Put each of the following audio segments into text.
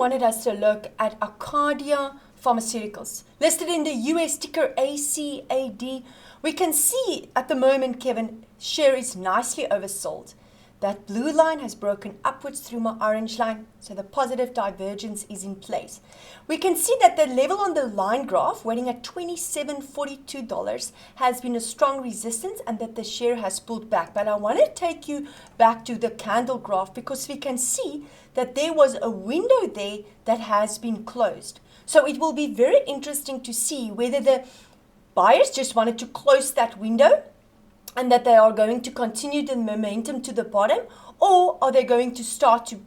wanted us to look at Acadia Pharmaceuticals, listed in the US ticker ACAD. We can see at the moment, Kevin, share is nicely oversold. That blue line has broken upwards through my orange line, so the positive divergence is in place. We can see that the level on the line graph, waiting at $27.42, has been a strong resistance and that the share has pulled back. But I want to take you back to the candle graph because we can see that there was a window there that has been closed. So it will be very interesting to see whether the buyers just wanted to close that window and that they are going to continue the momentum to the bottom, or are they going to start to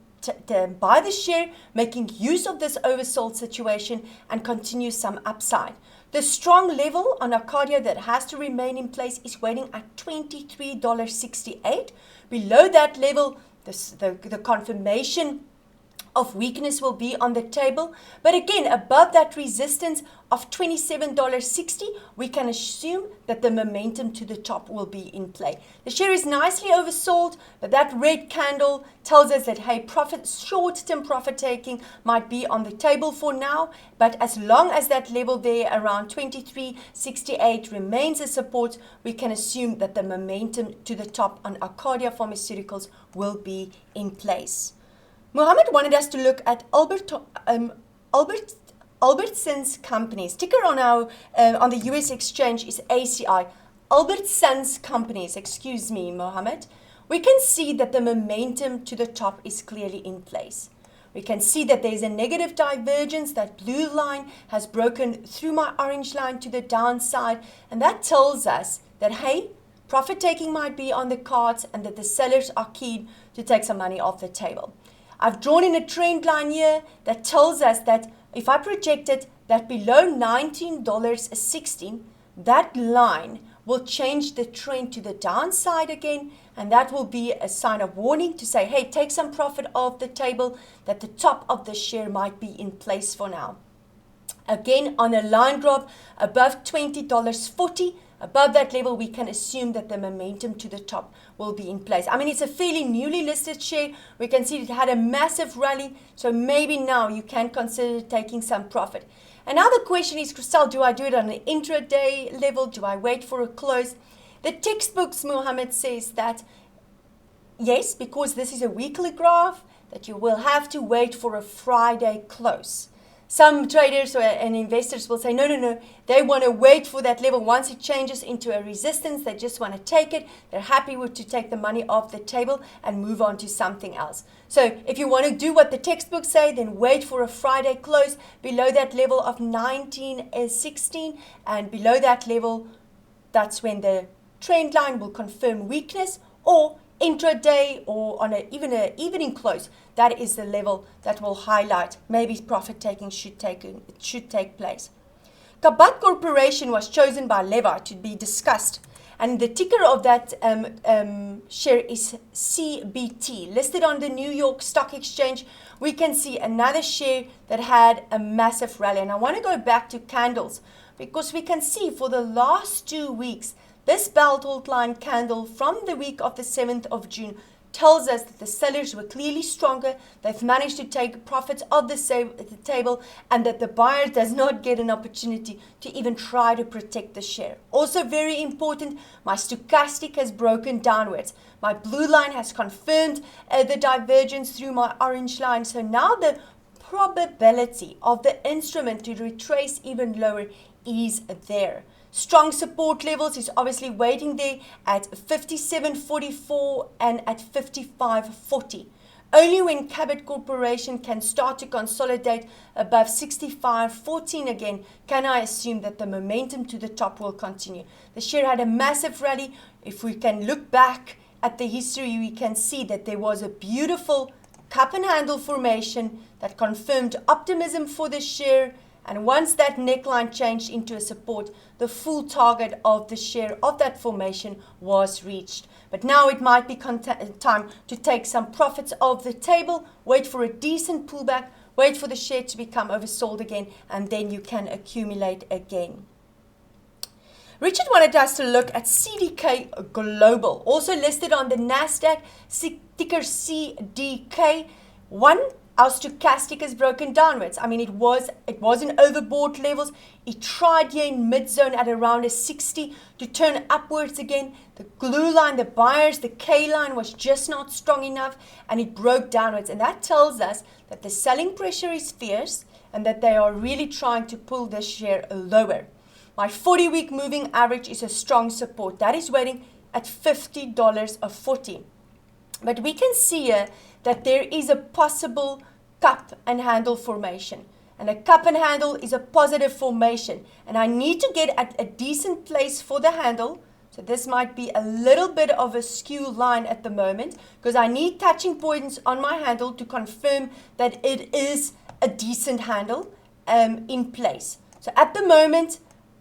buy the share, making use of this oversold situation and continue some upside. The strong level on Acadia that has to remain in place is waiting at $23.68. Below that level, the confirmation of weakness will be on the table. But again, above that resistance of $27.60, we can assume that the momentum to the top will be in play. The share is nicely oversold, but that red candle tells us that, hey, short-term profit taking might be on the table for now. But as long as that level there around $23.68 remains a support, we can assume that the momentum to the top on Acadia Pharmaceuticals will be in place. Mohammed wanted us to look at Albertsons companies. Ticker on the US exchange is ACI. Albertsons companies, excuse me, Mohammed. We can see that the momentum to the top is clearly in place. We can see that there's a negative divergence. That blue line has broken through my orange line to the downside, and that tells us that, hey, profit taking might be on the cards and that the sellers are keen to take some money off the table. I've drawn in a trend line here that tells us that if I projected that below $19.16, that line will change the trend to the downside again, and that will be a sign of warning to say, hey, take some profit off the table, that the top of the share might be in place for now. Again, on a line graph above $20.40, above that level, we can assume that the momentum to the top will be in place. I mean, it's a fairly newly listed share. We can see it had a massive rally, so maybe now you can consider taking some profit. Another question is, Christelle, do I do it on an intraday level? Do I wait for a close? The textbooks, Mohammed, says that yes, because this is a weekly graph, that you will have to wait for a Friday close. Some traders and investors will say, no, they want to wait for that level. Once it changes into a resistance, they just want to take it. They're happy to take the money off the table and move on to something else. So if you want to do what the textbooks say, then wait for a Friday close below that level of 19.16, and below that level, that's when the trend line will confirm weakness, or intraday or on even an evening close. That is the level that will highlight maybe profit taking should take place. Cabot Corporation was chosen by Levi to be discussed, and the ticker of that share is CBT. Listed on the New York Stock Exchange, we can see another share that had a massive rally. And I want to go back to candles because we can see for the last 2 weeks, this belt hold line candle from the week of the 7th of June tells us that the sellers were clearly stronger. They've managed to take profits off the table, and that the buyer does not get an opportunity to even try to protect the share. Also very important, my stochastic has broken downwards. My blue line has confirmed the divergence through my orange line. So now the probability of the instrument to retrace even lower is there. Strong support levels is obviously waiting there at 57.44 and at 55.40. Only when Cabot Corporation can start to consolidate above 65.14 again can I assume that the momentum to the top will continue. The share had a massive rally. If we can look back at the history, we can see that there was a beautiful cup and handle formation that confirmed optimism for the share. And once that neckline changed into a support, the full target of the share of that formation was reached. But now it might be time to take some profits off the table, wait for a decent pullback, wait for the share to become oversold again, and then you can accumulate again. Richard wanted us to look at CDK Global, also listed on the NASDAQ, ticker CDK. One Our stochastic is broken downwards. I mean, it was in overbought levels. It tried here in mid-zone at around a 60 to turn upwards again. The glue line, the buyers, the K line was just not strong enough, and it broke downwards. And that tells us that the selling pressure is fierce and that they are really trying to pull this share lower. My 40-week moving average is a strong support. That is waiting at $50.40. But we can see here that there is a possible cup and handle formation. And a cup and handle is a positive formation. And I need to get at a decent place for the handle. So this might be a little bit of a skew line at the moment, because I need touching points on my handle to confirm that it is a decent handle in place. So at the moment,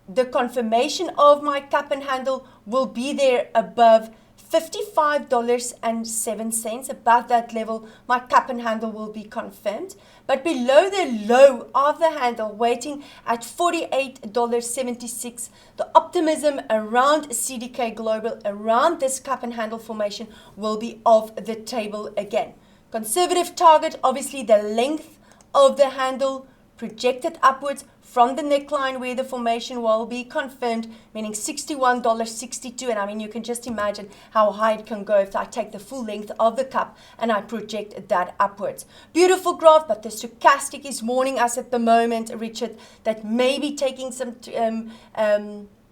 the confirmation of my cup and handle will be there above $55.07. Above that level, my cup and handle will be confirmed. But below the low of the handle, waiting at $48.76, the optimism around CDK Global, around this cup and handle formation, will be off the table again. Conservative target, obviously the length of the handle projected upwards from the neckline where the formation will be confirmed, meaning $61.62. And I mean, you can just imagine how high it can go if I take the full length of the cup and I project that upwards. Beautiful graph, but the stochastic is warning us at the moment, Richard, that maybe taking some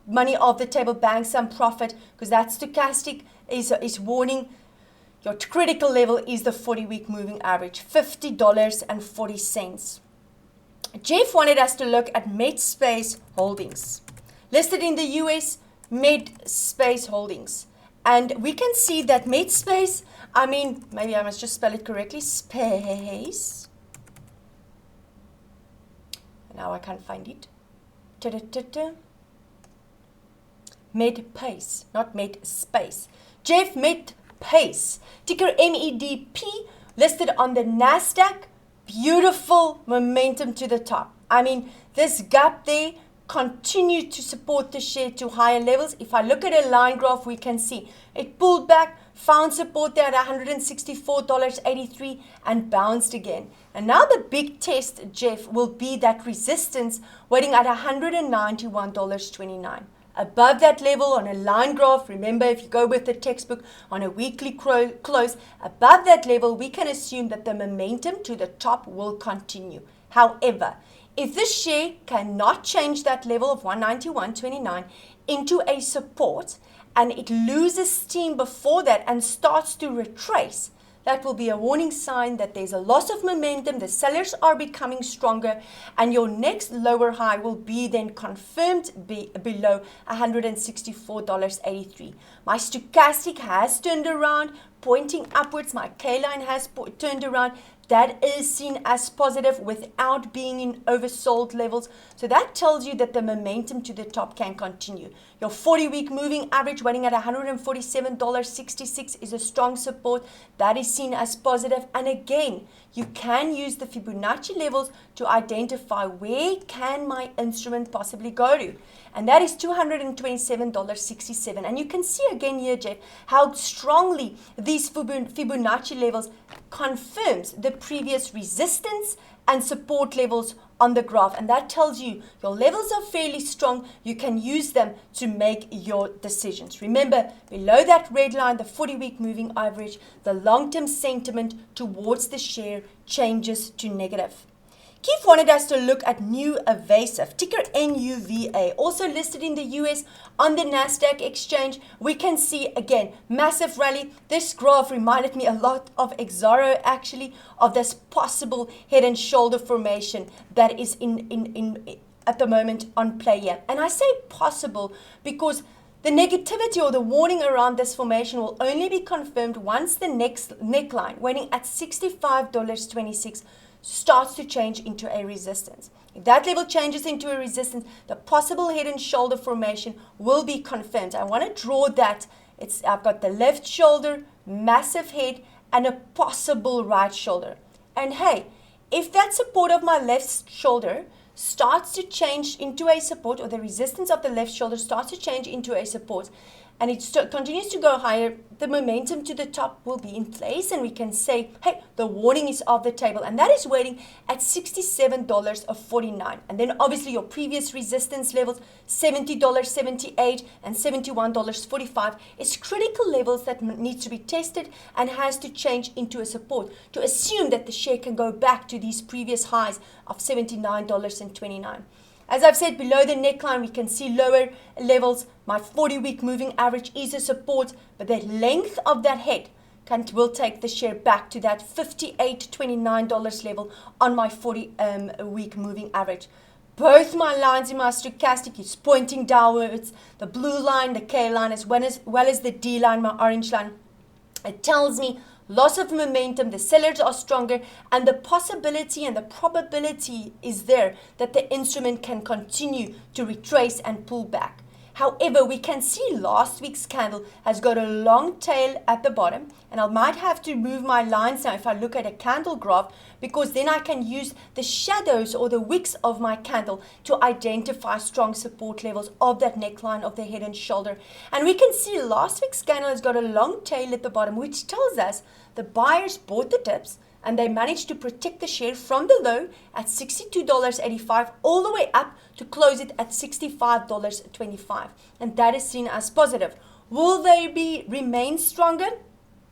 money off the table, bang some profit, because that stochastic is warning. Your critical level is the 40-week moving average, $50.40. Jeff wanted us to look at Medpace Holdings. Listed in the US, Medpace Holdings. And we can see that Medpace, I mean, maybe I must just spell it correctly, space. Now I can't find it. Medpace, not Medspace. Jeff Medpace, ticker MEDP, listed on the NASDAQ. Beautiful momentum to the top. I mean, this gap there continued to support the share to higher levels. If I look at a line graph, we can see it pulled back, found support there at $164.83 and bounced again. And now the big test, Jeff, will be that resistance waiting at $191.29. Above that level on a line graph, remember if you go with the textbook on a weekly close, above that level we can assume that the momentum to the top will continue. However, if the share cannot change that level of 191.29 into a support and it loses steam before that and starts to retrace, that will be a warning sign that there's a loss of momentum, the sellers are becoming stronger, and your next lower high will be then confirmed below $164.83. My stochastic has turned around, pointing upwards. My K-line has turned around. That is seen as positive without being in oversold levels. So that tells you that the momentum to the top can continue. Your 40-week moving average waiting at $147.66 is a strong support. That is seen as positive. And again, you can use the Fibonacci levels to identify where can my instrument possibly go to. And that is $227.67. And you can see again here, Jeff, how strongly these Fibonacci levels confirms the previous resistance and support levels on the graph. And that tells you your levels are fairly strong. You can use them to make your decisions. Remember, below that red line, the 40-week moving average, the long-term sentiment towards the share changes to negative. Keith wanted us to look at Nuvasive, ticker NUVA, also listed in the US on the NASDAQ exchange. We can see, again, massive rally. This graph reminded me a lot of Exaro, actually, of this possible head and shoulder formation that is in at the moment on play here. And I say possible because the negativity or the warning around this formation will only be confirmed once the next neckline, waiting at $65.26, starts to change into a resistance. If that level changes into a resistance, the possible head and shoulder formation will be confirmed. I want to draw that. I've got the left shoulder, massive head, and a possible right shoulder. And hey, if that support of my left shoulder starts to change into a support, or the resistance of the left shoulder starts to change into a support, and it continues to go higher, the momentum to the top will be in place, and we can say, hey, the warning is off the table, and that is waiting at $67.49. And then obviously your previous resistance levels, $70.78 and $71.45, is critical levels that need to be tested and has to change into a support to assume that the share can go back to these previous highs of $79.29. As I've said, below the neckline, we can see lower levels. My 40-week moving average is a support, but the length of that head will take the share back to that $58.29 level on my 40-week moving average. Both my lines in my stochastic is pointing downwards. The blue line, the K line, as well as the D line, my orange line. It tells me loss of momentum, the sellers are stronger, and the possibility and the probability is there that the instrument can continue to retrace and pull back. However, we can see last week's candle has got a long tail at the bottom, and I might have to move my lines now if I look at a candle graph, because then I can use the shadows or the wicks of my candle to identify strong support levels of that neckline of the head and shoulder. And we can see last week's candle has got a long tail at the bottom, which tells us the buyers bought the dips and they managed to protect the share from the low at $62.85 all the way up to close it at $65.25. And that is seen as positive. Will they remain stronger?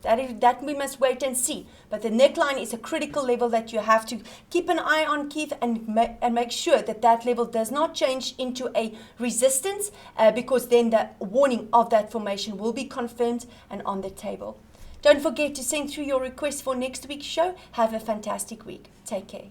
That we must wait and see. But the neckline is a critical level that you have to keep an eye on, Keith, and make sure that that level does not change into a resistance, because then the warning of that formation will be confirmed and on the table. Don't forget to send through your request for next week's show. Have a fantastic week. Take care.